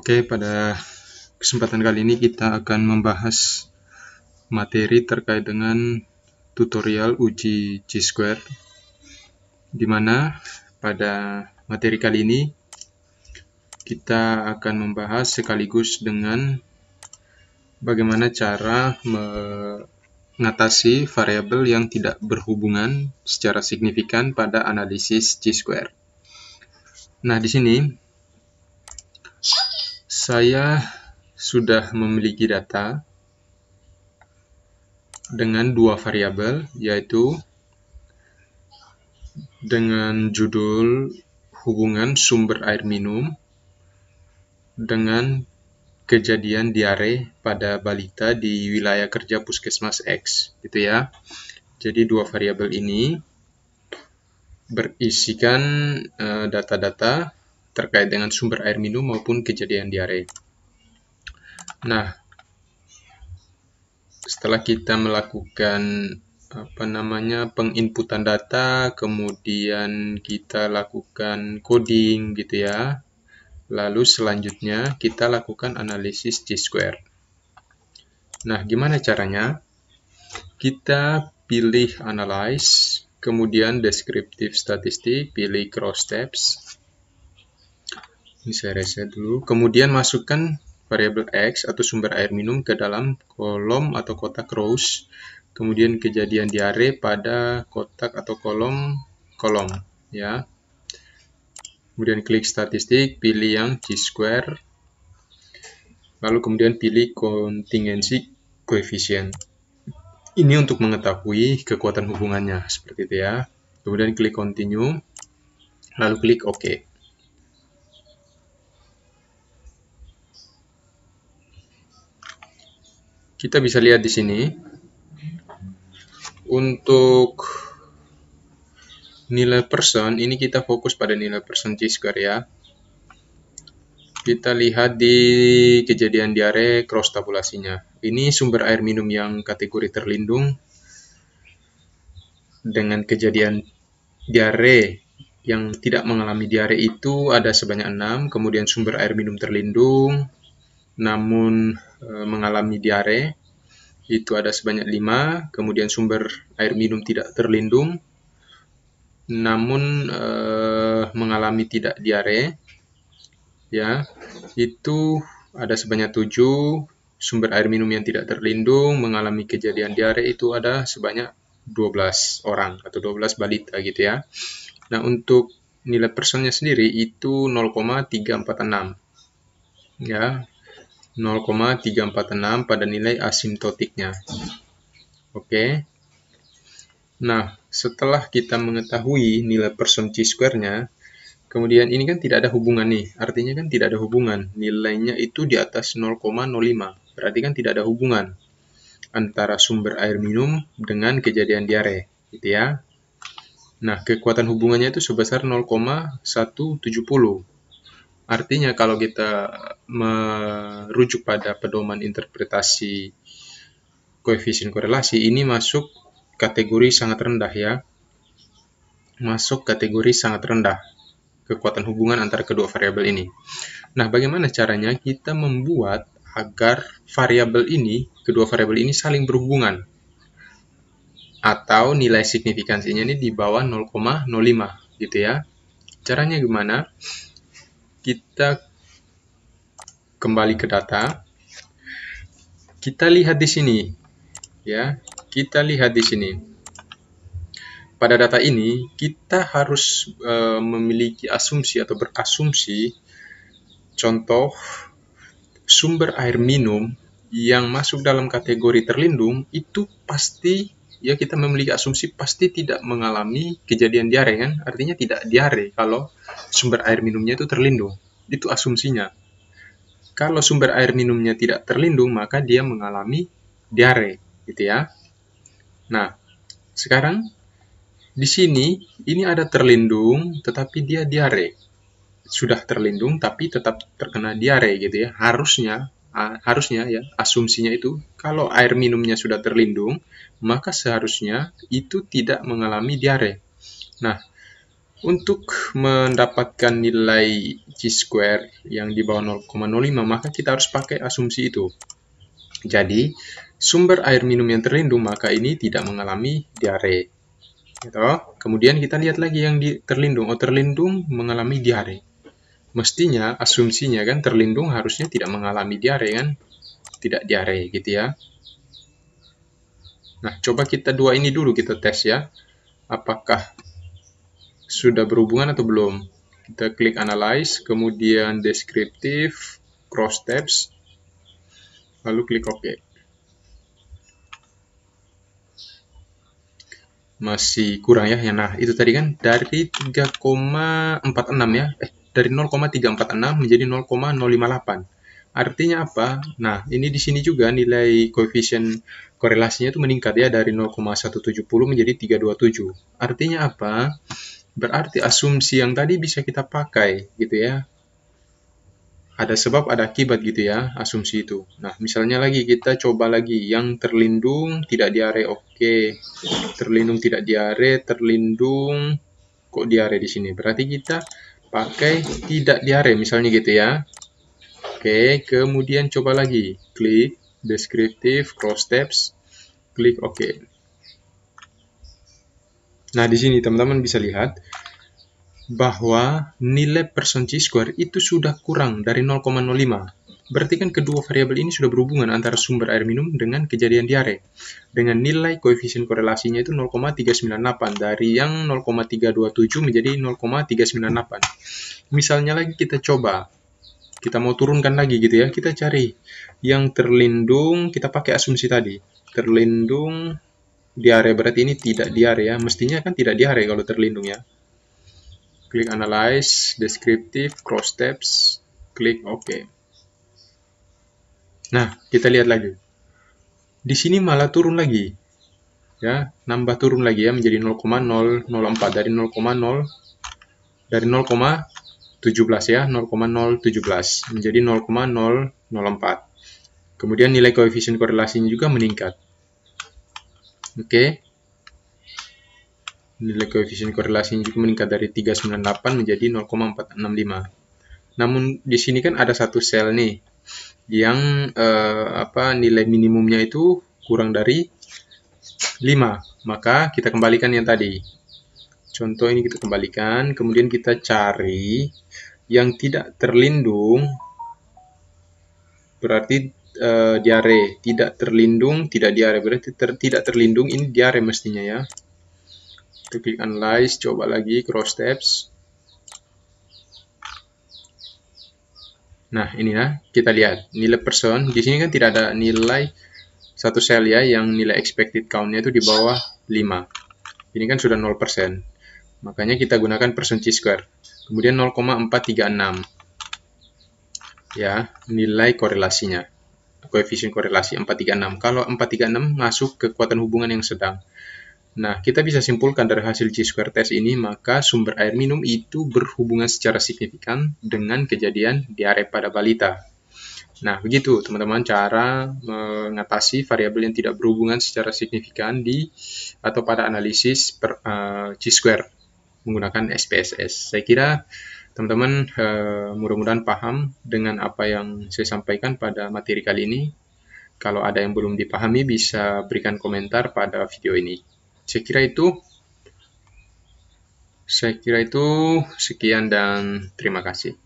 Oke, pada kesempatan kali ini kita akan membahas materi terkait dengan tutorial uji Chi-square, di mana pada materi kali ini kita akan membahas sekaligus dengan bagaimana cara mengatasi variabel yang tidak berhubungan secara signifikan pada analisis Chi-square. Nah, di sini saya sudah memiliki data dengan dua variabel, yaitu dengan judul hubungan sumber air minum dengan kejadian diare pada balita di wilayah kerja Puskesmas X, gitu ya. Jadi dua variabel ini berisikan data-data terkait dengan sumber air minum maupun kejadian diare. Nah, setelah kita melakukan penginputan data, kemudian kita lakukan coding gitu ya. Lalu selanjutnya kita lakukan analisis Chi-square. Nah, gimana caranya? Kita pilih analyze, kemudian descriptive statistik, pilih cross steps. Ini saya reset dulu. Kemudian masukkan variabel X atau sumber air minum ke dalam kolom atau kotak rows, kemudian kejadian diare pada kotak atau kolom ya. Kemudian klik statistik, pilih yang Chi-square, lalu kemudian pilih contingency coefficient. Ini untuk mengetahui kekuatan hubungannya, seperti itu ya. Kemudian klik continue, lalu klik OK. Kita bisa lihat di sini, untuk nilai persen, ini kita fokus pada nilai persen Chi-square ya. Kita lihat di kejadian diare cross tabulasinya. Ini sumber air minum yang kategori terlindung dengan kejadian diare yang tidak mengalami diare itu ada sebanyak 6, kemudian sumber air minum terlindung namun mengalami diare itu ada sebanyak 5, kemudian sumber air minum tidak terlindung namun mengalami tidak diare ya, itu ada sebanyak 7, sumber air minum yang tidak terlindung mengalami kejadian diare itu ada sebanyak 12 orang atau 12 balita gitu ya. Nah, untuk nilai persennya sendiri itu 0,346 ya, 0,346 pada nilai asimptotiknya. Oke. Nah, setelah kita mengetahui nilai persen Chi-square-nya, kemudian ini kan tidak ada hubungan nih, artinya kan tidak ada hubungan, nilainya itu di atas 0,05, berarti kan tidak ada hubungan antara sumber air minum dengan kejadian diare, gitu ya. Nah, kekuatan hubungannya itu sebesar 0,170. Artinya kalau kita merujuk pada pedoman interpretasi koefisien korelasi, ini masuk kategori sangat rendah ya. Masuk kategori sangat rendah kekuatan hubungan antara kedua variabel ini. Nah, bagaimana caranya kita membuat agar variabel ini, kedua variabel ini saling berhubungan atau nilai signifikansinya ini di bawah 0,05 gitu ya. Caranya gimana? Kita kembali ke data. Kita lihat di sini ya. Kita lihat di sini. Pada data ini kita harus memiliki asumsi atau berasumsi contoh sumber air minum yang masuk dalam kategori terlindung itu pasti ya, kita memiliki asumsi pasti tidak mengalami kejadian diare kan, artinya tidak diare kalau sumber air minumnya itu terlindung, itu asumsinya. Kalau sumber air minumnya tidak terlindung maka dia mengalami diare gitu ya. Nah, sekarang di sini ini ada terlindung tetapi dia diare, sudah terlindung tapi tetap terkena diare gitu ya. Harusnya ya, asumsinya itu kalau air minumnya sudah terlindung maka seharusnya itu tidak mengalami diare. Nah, Untuk mendapatkan nilai chi-square yang di bawah 0,05, maka kita harus pakai asumsi itu. Jadi, sumber air minum yang terlindung, maka ini tidak mengalami diare. Gitu. Kemudian kita lihat lagi yang terlindung. Oh, terlindung mengalami diare. Mestinya, asumsinya kan terlindung harusnya tidak mengalami diare kan? Tidak diare gitu ya. Nah, coba kita dua ini dulu kita tes ya. Apakah sudah berhubungan atau belum? Kita klik analyze, kemudian deskriptif, cross tabs, lalu klik OK. Masih kurang ya. Nah, itu tadi kan dari 3,46 ya. Dari 0,346 menjadi 0,058. Artinya apa? Nah, ini di sini juga nilai koefisien korelasinya itu meningkat ya dari 0,170 menjadi 327. Artinya apa? Berarti asumsi yang tadi bisa kita pakai gitu ya. Ada sebab, ada akibat gitu ya, asumsi itu. Nah, misalnya lagi kita coba lagi yang terlindung tidak diare, oke. Terlindung tidak diare, terlindung kok diare di sini. Berarti kita pakai tidak diare misalnya gitu ya. Oke, kemudian coba lagi. Klik deskriptif, cross tabs, klik OK. Nah, di sini teman-teman bisa lihat bahwa nilai persen chi-square itu sudah kurang dari 0,05. Berarti kan kedua variabel ini sudah berhubungan antara sumber air minum dengan kejadian diare. Dengan nilai koefisien korelasinya itu 0,398 dari yang 0,327 menjadi 0,398. Misalnya lagi kita coba, kita mau turunkan lagi gitu ya, kita cari yang terlindung, kita pakai asumsi tadi. Terlindung diare, berarti ini tidak diare ya. Mestinya kan tidak diare kalau terlindung ya. Klik analyze, deskriptif, cross tabs, klik OK. Nah, kita lihat lagi. Di sini malah turun lagi. Ya, nambah turun lagi ya menjadi 0,004 dari 0,17 ya, 0,017 menjadi 0,004. Kemudian nilai koefisien korelasinya juga meningkat. Oke. Nilai koefisien korelasinya juga meningkat dari 398 menjadi 0,465. Namun di sini kan ada satu sel nih yang nilai minimumnya itu kurang dari 5. Maka kita kembalikan yang tadi. Contoh ini kita kembalikan, kemudian kita cari yang tidak terlindung, berarti diare. Tidak terlindung, tidak diare. Berarti tidak terlindung, ini diare mestinya ya. Kita klik analyze, coba lagi, cross tabs. Nah, ini ya, kita lihat. Nilai persen, di sini kan tidak ada nilai satu sel ya, yang nilai expected count-nya itu di bawah 5. Ini kan sudah 0%. Makanya kita gunakan persen chi-square. Kemudian 0,436. Ya, nilai korelasinya. Koefisien korelasi 436. Kalau 436 masuk kekuatan hubungan yang sedang. Nah, kita bisa simpulkan dari hasil chi-square test ini, maka sumber air minum itu berhubungan secara signifikan dengan kejadian diare pada balita. Nah, begitu teman-teman cara mengatasi variabel yang tidak berhubungan secara signifikan atau pada analisis chi-square menggunakan SPSS. Saya kira teman-teman mudah-mudahan paham dengan apa yang saya sampaikan pada materi kali ini. Kalau ada yang belum dipahami bisa berikan komentar pada video ini. Saya kira itu sekian dan terima kasih.